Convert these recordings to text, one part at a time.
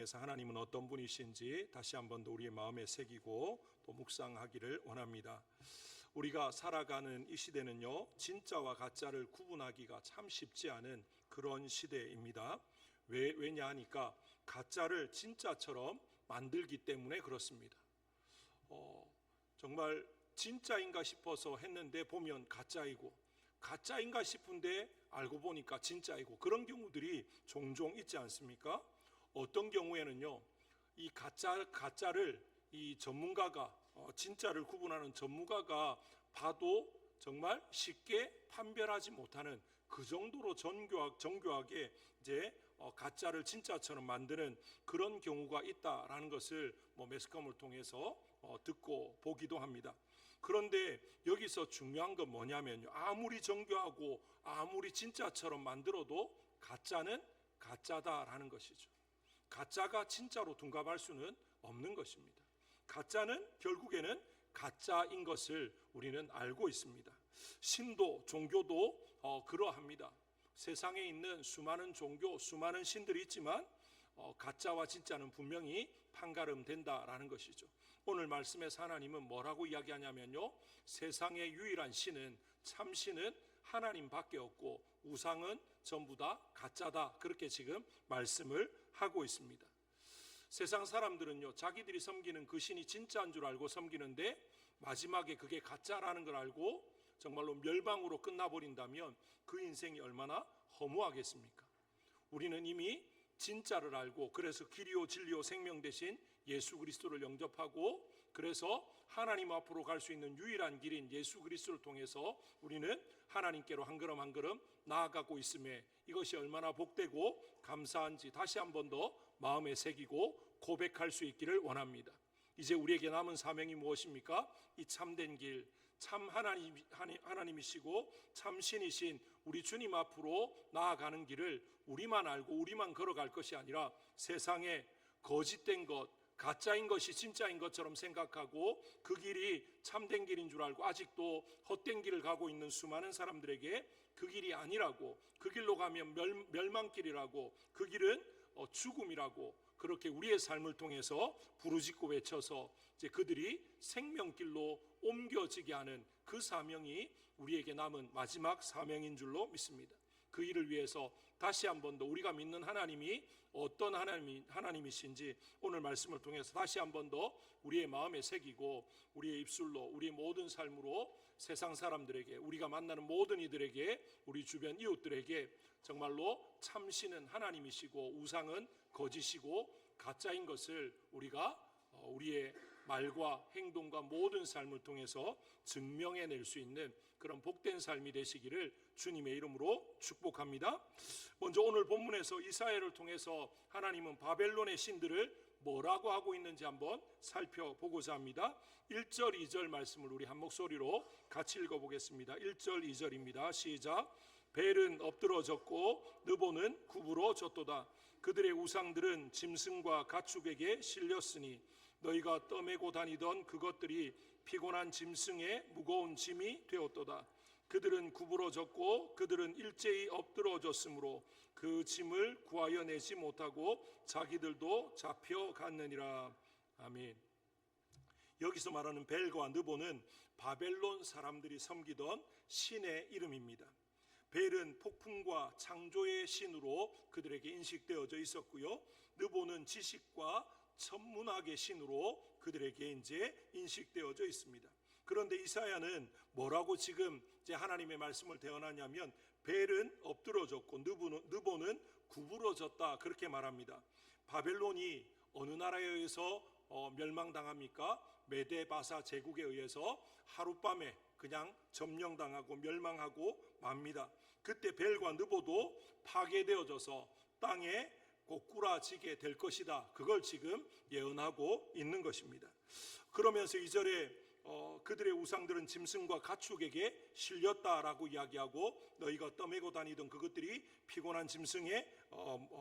그래서 하나님은 어떤 분이신지 다시 한번 더 우리의 마음에 새기고 또 묵상하기를 원합니다. 우리가 살아가는 이 시대는요, 진짜와 가짜를 구분하기가 참 쉽지 않은 그런 시대입니다. 왜냐 하니까 가짜를 진짜처럼 만들기 때문에 그렇습니다. 정말 진짜인가 싶어서 했는데 보면 가짜이고, 가짜인가 싶은데 알고 보니까 진짜이고, 그런 경우들이 종종 있지 않습니까? 어떤 경우에는요, 이 가짜를 이 전문가가 진짜를 구분하는 전문가가 봐도 정말 쉽게 판별하지 못하는 그 정도로 정교하게 이제 가짜를 진짜처럼 만드는 그런 경우가 있다라는 것을 매스컴을 통해서 듣고 보기도 합니다. 그런데 여기서 중요한 건 뭐냐면요, 아무리 정교하고 아무리 진짜처럼 만들어도 가짜는 가짜다라는 것이죠. 가짜가 진짜로 둔갑할 수는 없는 것입니다. 가짜는 결국에는 가짜인 것을 우리는 알고 있습니다. 신도 종교도 그러합니다. 세상에 있는 수많은 종교, 수많은 신들이 있지만 가짜와 진짜는 분명히 판가름된다라는 것이죠. 오늘 말씀에서 하나님은 뭐라고 이야기하냐면요, 세상의 유일한 신은, 참신은 하나님밖에 없고 우상은 전부 다 가짜다, 그렇게 지금 말씀을 하고 있습니다. 세상 사람들은요, 자기들이 섬기는 그 신이 진짜인 줄 알고 섬기는데 마지막에 그게 가짜라는 걸 알고 정말로 멸망으로 끝나버린다면 그 인생이 얼마나 허무하겠습니까? 우리는 이미 진짜를 알고, 그래서 길이요 진리요 생명 되신 예수 그리스도를 영접하고, 그래서 하나님 앞으로 갈 수 있는 유일한 길인 예수 그리스도를 통해서 우리는 하나님께로 한 걸음 한 걸음 나아가고 있음에 이것이 얼마나 복되고 감사한지 다시 한 번 더 마음에 새기고 고백할 수 있기를 원합니다. 이제 우리에게 남은 사명이 무엇입니까? 이 참된 길, 참 하나님이시고 참신이신 우리 주님 앞으로 나아가는 길을 우리만 알고 우리만 걸어갈 것이 아니라 세상에 거짓된 것, 가짜인 것이 진짜인 것처럼 생각하고 그 길이 참된 길인 줄 알고 아직도 헛된 길을 가고 있는 수많은 사람들에게 그 길이 아니라고, 그 길로 가면 멸망길이라고, 그 길은 죽음이라고, 그렇게 우리의 삶을 통해서 부르짖고 외쳐서 이제 그들이 생명길로 옮겨지게 하는 그 사명이 우리에게 남은 마지막 사명인 줄로 믿습니다. 그 일을 위해서 다시 한 번 더 우리가 믿는 하나님이 어떤 하나님이신지 오늘 말씀을 통해서 다시 한 번 더 우리의 마음에 새기고 우리의 입술로, 우리의 모든 삶으로 세상 사람들에게, 우리가 만나는 모든 이들에게, 우리 주변 이웃들에게 정말로 참신은 하나님이시고 우상은 거짓이고 가짜인 것을 우리가 우리의 말과 행동과 모든 삶을 통해서 증명해낼 수 있는 그런 복된 삶이 되시기를 주님의 이름으로 축복합니다. 먼저 오늘 본문에서 이사야를 통해서 하나님은 바벨론의 신들을 뭐라고 하고 있는지 한번 살펴보고자 합니다. 1절 2절 말씀을 우리 한 목소리로 같이 읽어보겠습니다. 1절 2절입니다. 시작. 벨은 엎드러졌고 느보는 굽으러졌도다. 그들의 우상들은 짐승과 가축에게 실렸으니 너희가 떠매고 다니던 그것들이 피곤한 짐승의 무거운 짐이 되었도다. 그들은 구부러졌고 그들은 일제히 엎드러졌으므로 그 짐을 구하여 내지 못하고 자기들도 잡혀갔느니라. 아멘. 여기서 말하는 벨과 느보는 바벨론 사람들이 섬기던 신의 이름입니다. 벨은 폭풍과 창조의 신으로 그들에게 인식되어져 있었고요, 느보는 지식과 천문학의 신으로 그들에게 이제 인식되어져 있습니다. 그런데 이사야는 뭐라고 지금 이제 하나님의 말씀을 대언하냐면 벨은 엎드러졌고 느보는 구부러졌다, 그렇게 말합니다. 바벨론이 어느 나라에 의해서 멸망당합니까? 메데바사 제국에 의해서 하룻밤에 그냥 점령당하고 멸망하고 맙니다. 그때 벨과 느보도 파괴되어져서 땅에 고꾸라지게 될 것이다, 그걸 지금 예언하고 있는 것입니다. 그러면서 2절에 그들의 우상들은 짐승과 가축에게 실렸다라고 이야기하고 너희가 떠매고 다니던 그것들이 피곤한 짐승의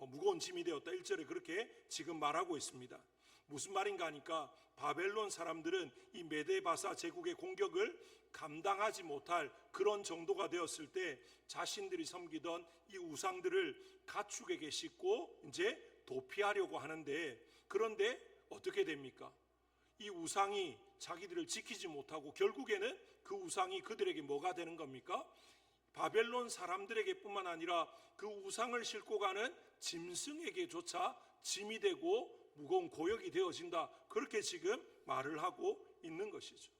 무거운 짐이 되었다, 1절에 그렇게 지금 말하고 있습니다. 무슨 말인가 하니까 바벨론 사람들은 이 메데바사 제국의 공격을 감당하지 못할 그런 정도가 되었을 때 자신들이 섬기던 이 우상들을 가축에게 싣고 이제 도피하려고 하는데, 그런데 어떻게 됩니까? 이 우상이 자기들을 지키지 못하고 결국에는 그 우상이 그들에게 뭐가 되는 겁니까? 바벨론 사람들에게 뿐만 아니라 그 우상을 싣고 가는 짐승에게조차 짐이 되고 무거운 고역이 되어진다. 그렇게 지금 말을 하고 있는 것이죠.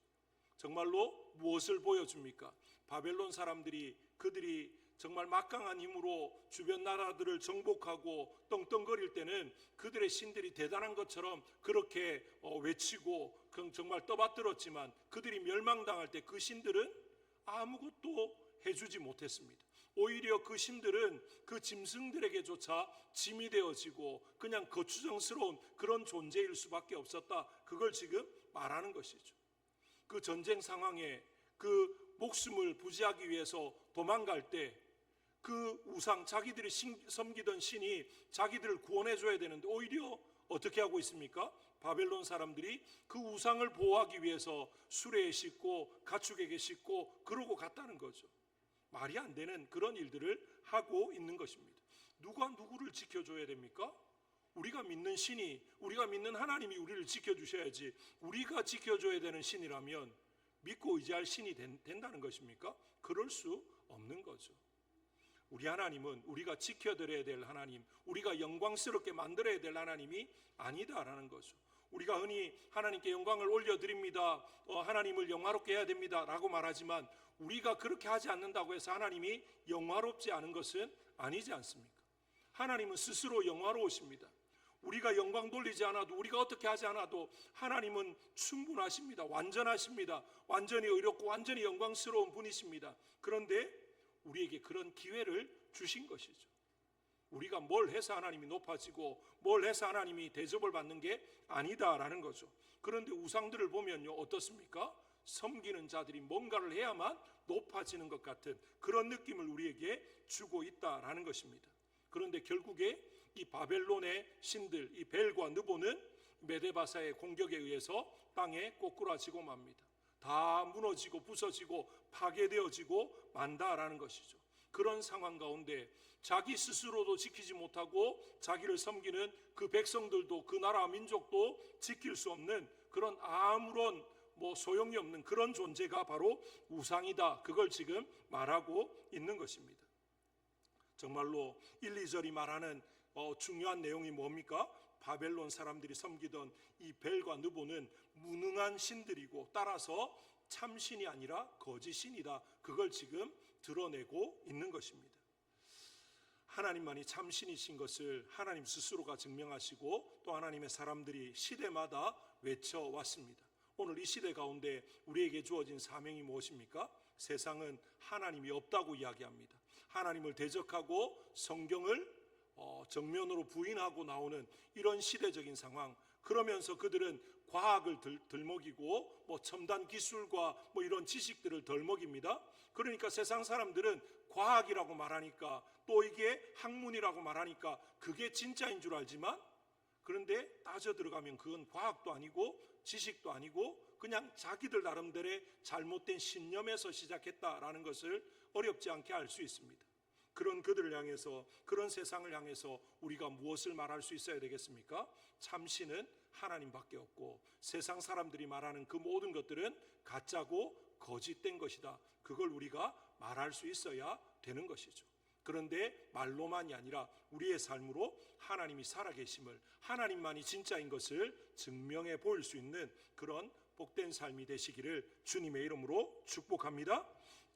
정말로 무엇을 보여줍니까? 바벨론 사람들이 그들이 정말 막강한 힘으로 주변 나라들을 정복하고 떵떵거릴 때는 그들의 신들이 대단한 것처럼 그렇게 외치고 정말 떠받들었지만, 그들이 멸망당할 때 그 신들은 아무것도 해주지 못했습니다. 오히려 그 신들은 그 짐승들에게조차 짐이 되어지고 그냥 거추장스러운 그런 존재일 수밖에 없었다. 그걸 지금 말하는 것이죠. 그 전쟁 상황에 그 목숨을 부지하기 위해서 도망갈 때 그 우상, 자기들이 섬기던 신이 자기들을 구원해 줘야 되는데 오히려 어떻게 하고 있습니까? 바벨론 사람들이 그 우상을 보호하기 위해서 수레에 싣고 가축에게 싣고 그러고 갔다는 거죠. 말이 안 되는 그런 일들을 하고 있는 것입니다. 누가 누구를 지켜줘야 됩니까? 우리가 믿는 신이, 우리가 믿는 하나님이 우리를 지켜주셔야지, 우리가 지켜줘야 되는 신이라면 믿고 의지할 신이 된다는 것입니까? 그럴 수 없는 거죠. 우리 하나님은 우리가 지켜드려야 될 하나님, 우리가 영광스럽게 만들어야 될 하나님이 아니다라는 거죠. 우리가 흔히 하나님께 영광을 올려드립니다, 하나님을 영화롭게 해야 됩니다 라고 말하지만, 우리가 그렇게 하지 않는다고 해서 하나님이 영화롭지 않은 것은 아니지 않습니까? 하나님은 스스로 영화로우십니다. 우리가 영광 돌리지 않아도, 우리가 어떻게 하지 않아도 하나님은 충분하십니다. 완전하십니다. 완전히 의롭고 완전히 영광스러운 분이십니다. 그런데 우리에게 그런 기회를 주신 것이죠. 우리가 뭘 해서 하나님이 높아지고 뭘 해서 하나님이 대접을 받는 게 아니다라는 거죠. 그런데 우상들을 보면요, 어떻습니까? 섬기는 자들이 뭔가를 해야만 높아지는 것 같은 그런 느낌을 우리에게 주고 있다라는 것입니다. 그런데 결국에 이 바벨론의 신들, 이 벨과 느보는 메데바사의 공격에 의해서 땅에 꼬꾸라지고 맙니다. 다 무너지고 부서지고 파괴되어지고 만다라는 것이죠. 그런 상황 가운데 자기 스스로도 지키지 못하고 자기를 섬기는 그 백성들도, 그 나라 민족도 지킬 수 없는 그런 아무런 소용이 없는 그런 존재가 바로 우상이다. 그걸 지금 말하고 있는 것입니다. 정말로 1, 2절이 말하는 중요한 내용이 뭡니까? 바벨론 사람들이 섬기던 이 벨과 느보는 무능한 신들이고, 따라서 참신이 아니라 거짓신이다. 그걸 지금 드러내고 있는 것입니다. 하나님만이 참신이신 것을 하나님 스스로가 증명하시고 또 하나님의 사람들이 시대마다 외쳐왔습니다. 오늘 이 시대 가운데 우리에게 주어진 사명이 무엇입니까? 세상은 하나님이 없다고 이야기합니다. 하나님을 대적하고 성경을 정면으로 부인하고 나오는 이런 시대적인 상황, 그러면서 그들은 과학을 들먹이고 첨단 기술과 이런 지식들을 덜먹입니다. 그러니까 세상 사람들은 과학이라고 말하니까, 또 이게 학문이라고 말하니까 그게 진짜인 줄 알지만, 그런데 따져 들어가면 그건 과학도 아니고 지식도 아니고 그냥 자기들 나름대로의 잘못된 신념에서 시작했다라는 것을 어렵지 않게 알 수 있습니다. 그런 그들을 향해서, 그런 세상을 향해서 우리가 무엇을 말할 수 있어야 되겠습니까? 참신은 하나님밖에 없고 세상 사람들이 말하는 그 모든 것들은 가짜고 거짓된 것이다. 그걸 우리가 말할 수 있어야 되는 것이죠. 그런데 말로만이 아니라 우리의 삶으로 하나님이 살아계심을, 하나님만이 진짜인 것을 증명해 보일 수 있는 그런 복된 삶이 되시기를 주님의 이름으로 축복합니다.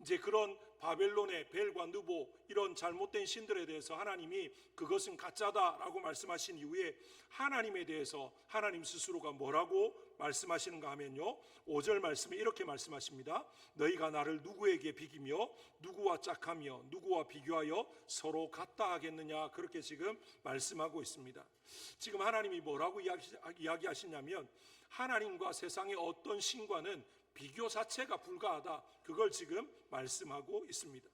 이제 그런 바벨론의 벨과 느보, 이런 잘못된 신들에 대해서 하나님이 그것은 가짜다라고 말씀하신 이후에 하나님에 대해서 하나님 스스로가 뭐라고 말씀하시는가 하면요, 5절 말씀에 이렇게 말씀하십니다. 너희가 나를 누구에게 비기며 누구와 짝하며 누구와 비교하여 서로 같다 하겠느냐, 그렇게 지금 말씀하고 있습니다. 지금 하나님이 뭐라고 이야기하시냐면, 하나님과 세상의 어떤 신과는 비교 자체가 불가하다. 그걸 지금 말씀하고 있습니다.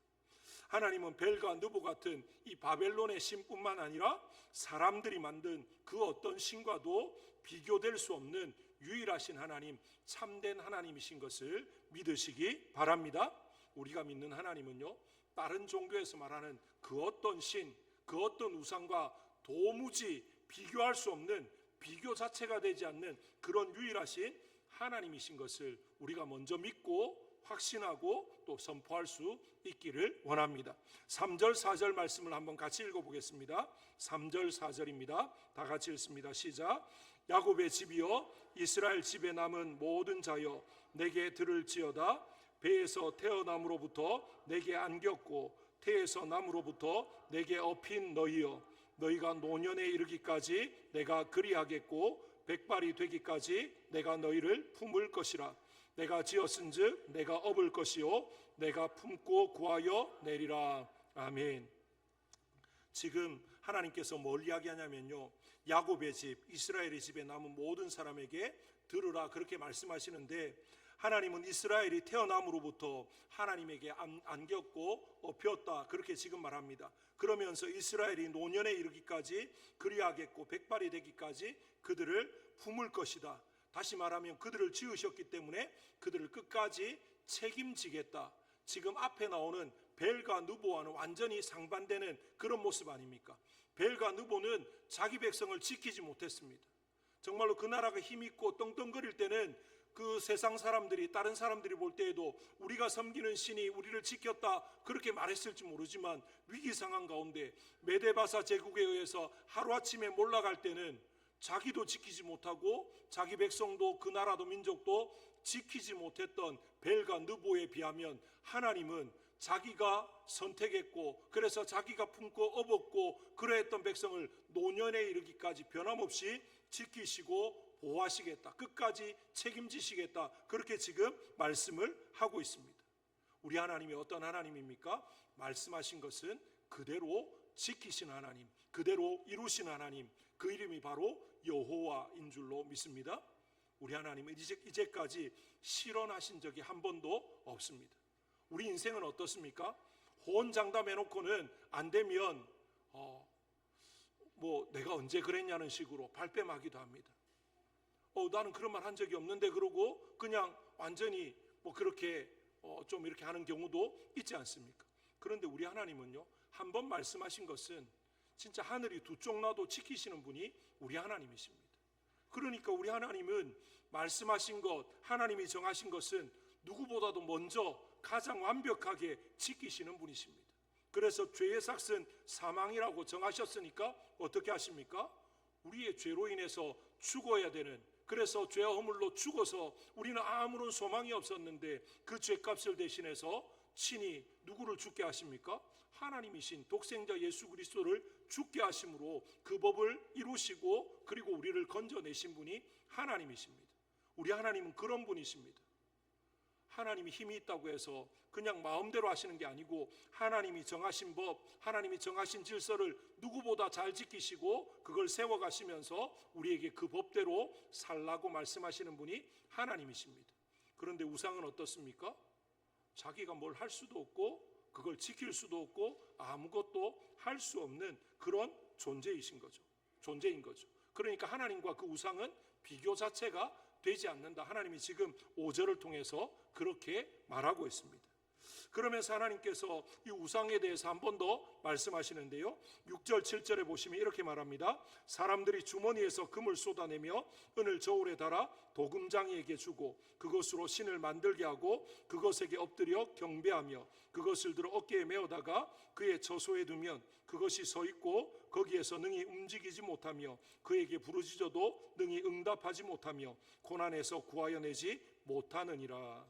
하나님은 벨과 느보 같은 이 바벨론의 신뿐만 아니라 사람들이 만든 그 어떤 신과도 비교될 수 없는 유일하신 하나님, 참된 하나님이신 것을 믿으시기 바랍니다. 우리가 믿는 하나님은요, 다른 종교에서 말하는 그 어떤 신, 그 어떤 우상과 도무지 비교할 수 없는, 비교 자체가 되지 않는 그런 유일하신 하나님이신 것을 우리가 먼저 믿고 확신하고 또 선포할 수 있기를 원합니다. 3절 4절 말씀을 한번 같이 읽어보겠습니다. 3절 4절입니다. 다 같이 읽습니다. 시작. 야곱의 집이여 이스라엘 집에 남은 모든 자여 내게 들을지어다. 배에서 태어남으로부터 내게 안겼고 태에서 남으로부터 내게 업힌 너희여, 너희가 노년에 이르기까지 내가 그리하겠고 백발이 되기까지 내가 너희를 품을 것이라. 내가 지었은즉 내가 업을 것이요 내가 품고 구하여 내리라. 아멘. 지금 하나님께서 뭘 이야기하냐면요, 야곱의 집, 이스라엘의 집에 남은 모든 사람에게 들으라 그렇게 말씀하시는데, 하나님은 이스라엘이 태어남으로부터 하나님에게 안겼고 업혔다 그렇게 지금 말합니다. 그러면서 이스라엘이 노년에 이르기까지 그리하겠고 백발이 되기까지 그들을 품을 것이다. 다시 말하면 그들을 지으셨기 때문에 그들을 끝까지 책임지겠다. 지금 앞에 나오는 벨과 느보와는 완전히 상반되는 그런 모습 아닙니까? 벨과 느보는 자기 백성을 지키지 못했습니다. 정말로 그 나라가 힘있고 떵떵거릴 때는 그 세상 사람들이, 다른 사람들이 볼 때에도 우리가 섬기는 신이 우리를 지켰다 그렇게 말했을지 모르지만, 위기 상황 가운데 메데바사 제국에 의해서 하루아침에 몰락할 때는 자기도 지키지 못하고 자기 백성도 그 나라도 민족도 지키지 못했던 벨과 느보에 비하면 하나님은 자기가 선택했고 그래서 자기가 품고 업었고 그러했던 백성을 노년에 이르기까지 변함없이 지키시고 보호하시겠다, 끝까지 책임지시겠다 그렇게 지금 말씀을 하고 있습니다. 우리 하나님이 어떤 하나님입니까? 말씀하신 것은 그대로 지키신 하나님, 그대로 이루신 하나님, 그 이름이 바로 여호와인 줄로 믿습니다. 우리 하나님은 이제까지 실언하신 적이 한 번도 없습니다. 우리 인생은 어떻습니까? 호언장담해놓고는 안 되면 내가 언제 그랬냐는 식으로 발뺌하기도 합니다. 나는 그런 말 한 적이 없는데 그러고 그냥 완전히 그렇게 좀 이렇게 하는 경우도 있지 않습니까? 그런데 우리 하나님은요, 한 번 말씀하신 것은 진짜 하늘이 두 쪽 나도 지키시는 분이 우리 하나님이십니다. 그러니까 우리 하나님은 말씀하신 것, 하나님이 정하신 것은 누구보다도 먼저 가장 완벽하게 지키시는 분이십니다. 그래서 죄의 삭은 사망이라고 정하셨으니까 어떻게 하십니까? 우리의 죄로 인해서 죽어야 되는, 그래서 죄와 허물로 죽어서 우리는 아무런 소망이 없었는데 그 죄값을 대신해서 친히 누구를 죽게 하십니까? 하나님이신 독생자 예수 그리스도를 죽게 하심으로 그 법을 이루시고 그리고 우리를 건져내신 분이 하나님이십니다. 우리 하나님은 그런 분이십니다. 하나님이 힘이 있다고 해서 그냥 마음대로 하시는 게 아니고 하나님이 정하신 법, 하나님이 정하신 질서를 누구보다 잘 지키시고 그걸 세워가시면서 우리에게 그 법대로 살라고 말씀하시는 분이 하나님이십니다. 그런데 우상은 어떻습니까? 자기가 뭘 할 수도 없고 그걸 지킬 수도 없고 아무것도 할 수 없는 그런 존재인 거죠. 그러니까 하나님과 그 우상은 비교 자체가 되지 않는다. 하나님이 지금 5절을 통해서 그렇게 말하고 있습니다. 그러면서 하나님께서 이 우상에 대해서 한 번 더 말씀하시는데요, 6절 7절에 보시면 이렇게 말합니다. 사람들이 주머니에서 금을 쏟아내며 은을 저울에 달아 도금장이에게 주고 그것으로 신을 만들게 하고 그것에게 엎드려 경배하며 그것을 들어 어깨에 메어다가 그의 처소에 두면 그것이 서 있고 거기에서 능히 움직이지 못하며 그에게 부르짖어도 능히 응답하지 못하며 고난에서 구하여 내지 못하느니라.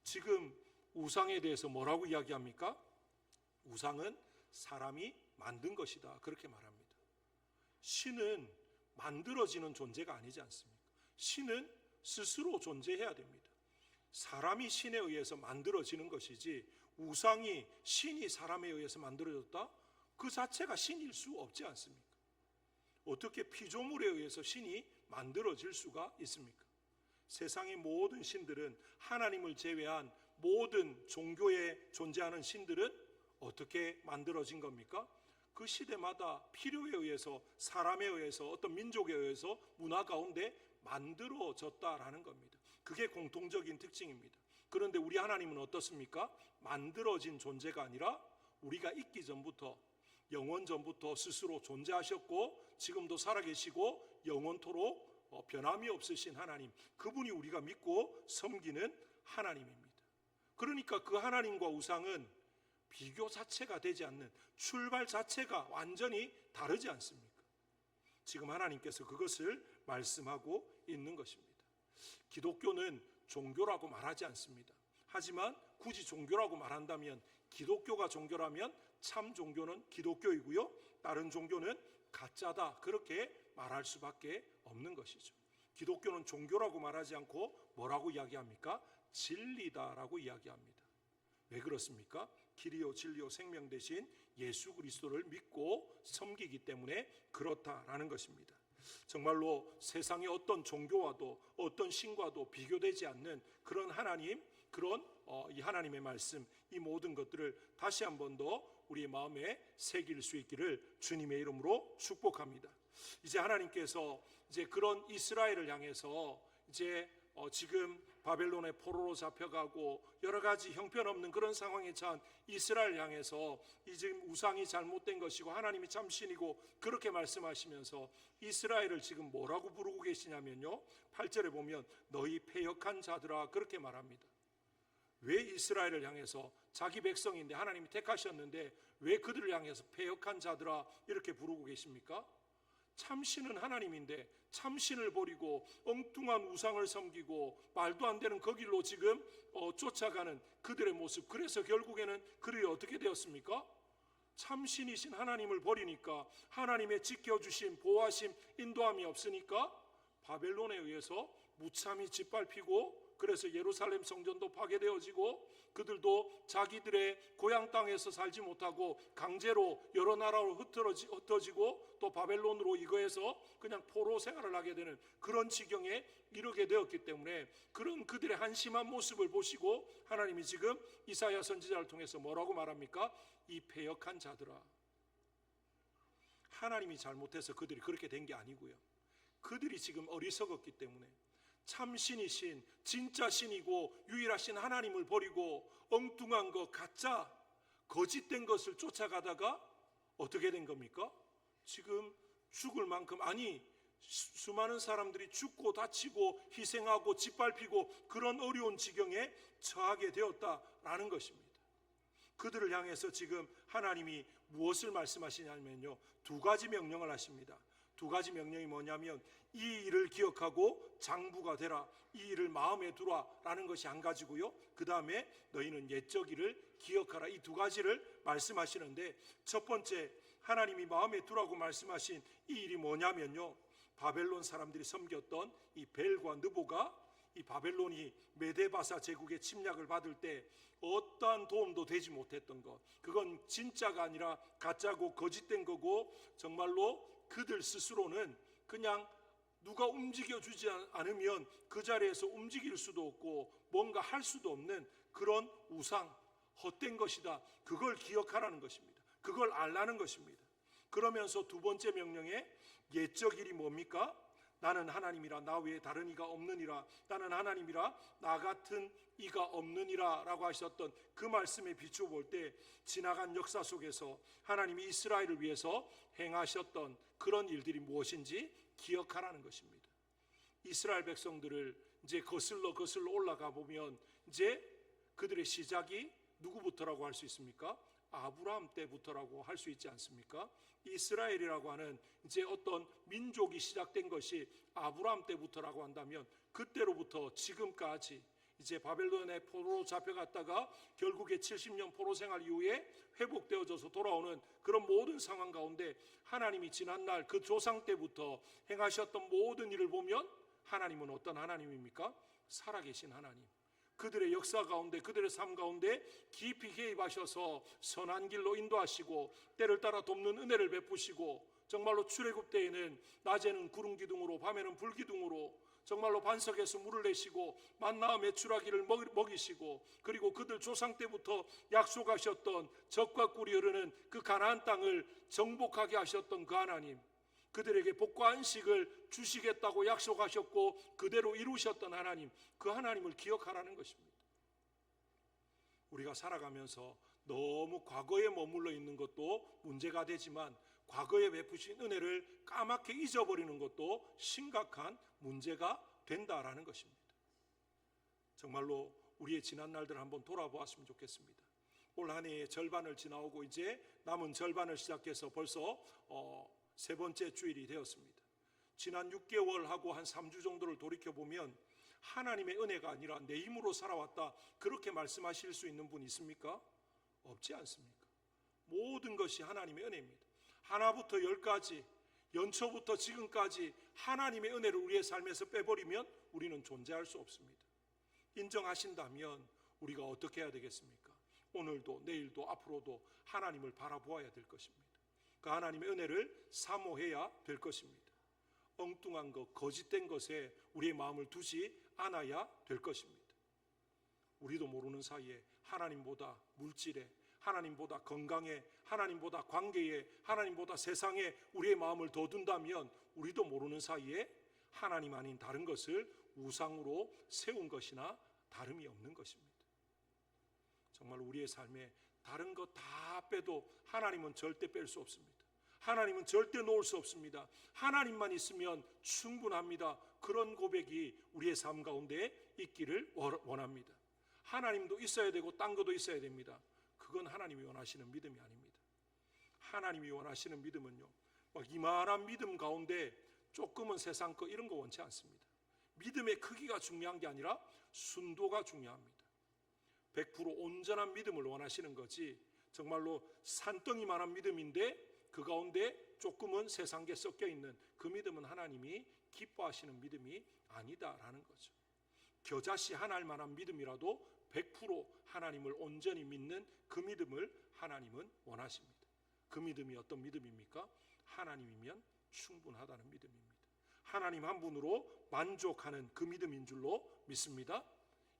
지금 우상에 대해서 뭐라고 이야기합니까? 우상은 사람이 만든 것이다 그렇게 말합니다. 신은 만들어지는 존재가 아니지 않습니까? 신은 스스로 존재해야 됩니다. 사람이 신에 의해서 만들어지는 것이지 우상이, 신이 사람에 의해서 만들어졌다? 그 자체가 신일 수 없지 않습니까? 어떻게 피조물에 의해서 신이 만들어질 수가 있습니까? 세상의 모든 신들은, 하나님을 제외한 모든 종교에 존재하는 신들은 어떻게 만들어진 겁니까? 그 시대마다 필요에 의해서, 사람에 의해서, 어떤 민족에 의해서 문화 가운데 만들어졌다라는 겁니다. 그게 공통적인 특징입니다. 그런데 우리 하나님은 어떻습니까? 만들어진 존재가 아니라 우리가 있기 전부터 영원 전부터 스스로 존재하셨고 지금도 살아계시고 영원토록 변함이 없으신 하나님, 그분이 우리가 믿고 섬기는 하나님입니다. 그러니까 그 하나님과 우상은 비교 자체가 되지 않는, 출발 자체가 완전히 다르지 않습니까? 지금 하나님께서 그것을 말씀하고 있는 것입니다. 기독교는 종교라고 말하지 않습니다. 하지만 굳이 종교라고 말한다면, 기독교가 종교라면 참 종교는 기독교이고요, 다른 종교는 가짜다, 그렇게 말할 수밖에 없는 것이죠. 기독교는 종교라고 말하지 않고 뭐라고 이야기합니까? 진리다라고 이야기합니다. 왜 그렇습니까? 길이요 진리요 생명 되신 예수 그리스도를 믿고 섬기기 때문에 그렇다라는 것입니다. 정말로 세상의 어떤 종교와도 어떤 신과도 비교되지 않는 그런 하나님, 그런 이 하나님의 말씀, 이 모든 것들을 다시 한 번 더 우리의 마음에 새길 수 있기를 주님의 이름으로 축복합니다. 이제 하나님께서 이제 그런 이스라엘을 향해서 이제 지금 바벨론의 포로로 잡혀가고 여러 가지 형편없는 그런 상황에 처한 이스라엘 향해서 이 지금 우상이 잘못된 것이고 하나님이 참 신이고 그렇게 말씀하시면서 이스라엘을 지금 뭐라고 부르고 계시냐면요, 8절에 보면 너희 패역한 자들아, 그렇게 말합니다. 왜 이스라엘을 향해서, 자기 백성인데 하나님이 택하셨는데 왜 그들을 향해서 패역한 자들아 이렇게 부르고 계십니까? 참신은 하나님인데 참신을 버리고 엉뚱한 우상을 섬기고 말도 안 되는 그 길로 지금 쫓아가는 그들의 모습, 그래서 결국에는 그들이 어떻게 되었습니까? 참신이신 하나님을 버리니까, 하나님의 지켜주심, 보호하심, 인도함이 없으니까 바벨론에 의해서 무참히 짓밟히고, 그래서 예루살렘 성전도 파괴되어지고 그들도 자기들의 고향 땅에서 살지 못하고 강제로 여러 나라로 흩어지고 또 바벨론으로 이거해서 그냥 포로 생활을 하게 되는 그런 지경에 이르게 되었기 때문에, 그런 그들의 한심한 모습을 보시고 하나님이 지금 이사야 선지자를 통해서 뭐라고 말합니까? 이 패역한 자들아. 하나님이 잘못해서 그들이 그렇게 된 게 아니고요, 그들이 지금 어리석었기 때문에 참신이신 진짜 신이고 유일하신 하나님을 버리고 엉뚱한 것, 가짜, 거짓된 것을 쫓아가다가 어떻게 된 겁니까? 지금 죽을 만큼, 아니 수많은 사람들이 죽고 다치고 희생하고 짓밟히고 그런 어려운 지경에 처하게 되었다라는 것입니다. 그들을 향해서 지금 하나님이 무엇을 말씀하시냐면요, 두 가지 명령을 하십니다. 두 가지 명령이 뭐냐면, 이 일을 기억하고 장부가 되라, 이 일을 마음에 두라 라는 것이 한 가지고요, 그 다음에 너희는 옛적 일을 기억하라, 이 두 가지를 말씀하시는데, 첫 번째 하나님이 마음에 두라고 말씀하신 이 일이 뭐냐면요, 바벨론 사람들이 섬겼던 이 벨과 느보가 이 바벨론이 메데바사 제국의 침략을 받을 때 어떠한 도움도 되지 못했던 것, 그건 진짜가 아니라 가짜고 거짓된 거고, 정말로 그들 스스로는 그냥 누가 움직여주지 않으면 그 자리에서 움직일 수도 없고 뭔가 할 수도 없는 그런 우상, 헛된 것이다, 그걸 기억하라는 것입니다. 그걸 알라는 것입니다. 그러면서 두 번째 명령에 옛적 일이 뭡니까? 나는 하나님이라 나 외에 다른 이가 없느니라, 나는 하나님이라 나 같은 이가 없느니라 라고 하셨던 그 말씀에 비추어 볼 때, 지나간 역사 속에서 하나님이 이스라엘을 위해서 행하셨던 그런 일들이 무엇인지 기억하라는 것입니다. 이스라엘 백성들을 이제 거슬러 올라가 보면 이제 그들의 시작이 누구부터라고 할 수 있습니까? 아브라함 때부터라고 할 수 있지 않습니까? 이스라엘이라고 하는 이제 어떤 민족이 시작된 것이 아브라함 때부터라고 한다면, 그때로부터 지금까지 이제 바벨론에 포로로 잡혀갔다가 결국에 70년 포로 생활 이후에 회복되어져서 돌아오는 그런 모든 상황 가운데 하나님이 지난날 그 조상 때부터 행하셨던 모든 일을 보면 하나님은 어떤 하나님입니까? 살아계신 하나님. 그들의 역사 가운데, 그들의 삶 가운데 깊이 개입하셔서 선한 길로 인도하시고 때를 따라 돕는 은혜를 베푸시고, 정말로 출애굽 때에는 낮에는 구름 기둥으로 밤에는 불 기둥으로 정말로 반석에서 물을 내시고 만나와 메추라기를 먹이시고, 그리고 그들 조상 때부터 약속하셨던 젖과 꿀이 흐르는 그 가나안 땅을 정복하게 하셨던 그 하나님, 그들에게 복과 안식을 주시겠다고 약속하셨고 그대로 이루셨던 하나님, 그 하나님을 기억하라는 것입니다. 우리가 살아가면서 너무 과거에 머물러 있는 것도 문제가 되지만 과거에 베푸신 은혜를 까맣게 잊어버리는 것도 심각한 문제가 된다라는 것입니다. 정말로 우리의 지난 날들을 한번 돌아보았으면 좋겠습니다. 올 한 해의 절반을 지나오고 이제 남은 절반을 시작해서 벌써 세 번째 주일이 되었습니다. 지난 6개월하고 한 3주 정도를 돌이켜보면 하나님의 은혜가 아니라 내 힘으로 살아왔다, 그렇게 말씀하실 수 있는 분 있습니까? 없지 않습니까? 모든 것이 하나님의 은혜입니다. 하나부터 열까지, 연초부터 지금까지 하나님의 은혜를 우리의 삶에서 빼버리면 우리는 존재할 수 없습니다. 인정하신다면 우리가 어떻게 해야 되겠습니까? 오늘도 내일도 앞으로도 하나님을 바라보아야 될 것입니다. 그 하나님의 은혜를 사모해야 될 것입니다. 엉뚱한 것, 거짓된 것에 우리의 마음을 두지 않아야 될 것입니다. 우리도 모르는 사이에 하나님보다 물질에, 하나님보다 건강에, 하나님보다 관계에, 하나님보다 세상에 우리의 마음을 더 둔다면 우리도 모르는 사이에 하나님 아닌 다른 것을 우상으로 세운 것이나 다름이 없는 것입니다. 정말 우리의 삶에 다른 것 다 빼도 하나님은 절대 뺄 수 없습니다. 하나님은 절대 놓을 수 없습니다. 하나님만 있으면 충분합니다. 그런 고백이 우리의 삶 가운데 있기를 원합니다. 하나님도 있어야 되고 딴 것도 있어야 됩니다. 그건 하나님이 원하시는 믿음이 아닙니다. 하나님이 원하시는 믿음은요, 막 이만한 믿음 가운데 조금은 세상 거 이런 거 원치 않습니다. 믿음의 크기가 중요한 게 아니라 순도가 중요합니다. 100% 온전한 믿음을 원하시는 거지, 정말로 산덩이만한 믿음인데 그 가운데 조금은 세상계 섞여 있는 그 믿음은 하나님이 기뻐하시는 믿음이 아니다라는 거죠. 겨자씨 하나일 만한 믿음이라도 100% 하나님을 온전히 믿는 그 믿음을 하나님은 원하십니다. 그 믿음이 어떤 믿음입니까? 하나님이면 충분하다는 믿음입니다. 하나님 한 분으로 만족하는 그 믿음인 줄로 믿습니다.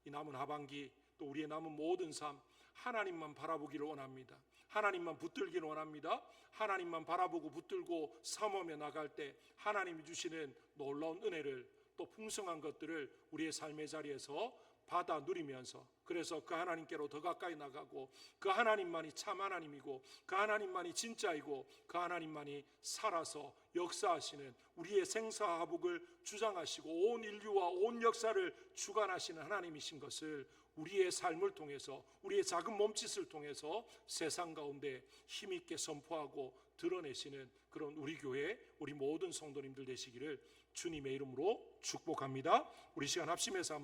이 남은 하반기, 또 우리의 남은 모든 삶, 하나님만 바라보기를 원합니다. 하나님만 붙들기를 원합니다. 하나님만 바라보고 붙들고 삼으며 나갈 때 하나님이 주시는 놀라운 은혜를, 또 풍성한 것들을 우리의 삶의 자리에서 받아 누리면서, 그래서 그 하나님께로 더 가까이 나가고, 그 하나님만이 참 하나님이고, 그 하나님만이 진짜이고, 그 하나님만이 살아서 역사하시는, 우리의 생사화복을 주장하시고 온 인류와 온 역사를 주관하시는 하나님이신 것을 우리의 삶을 통해서, 우리의 작은 몸짓을 통해서 세상 가운데 힘있게 선포하고 드러내시는 그런 우리 교회, 우리 모든 성도님들 되시기를 주님의 이름으로 축복합니다. 우리 시간 합심해서 한번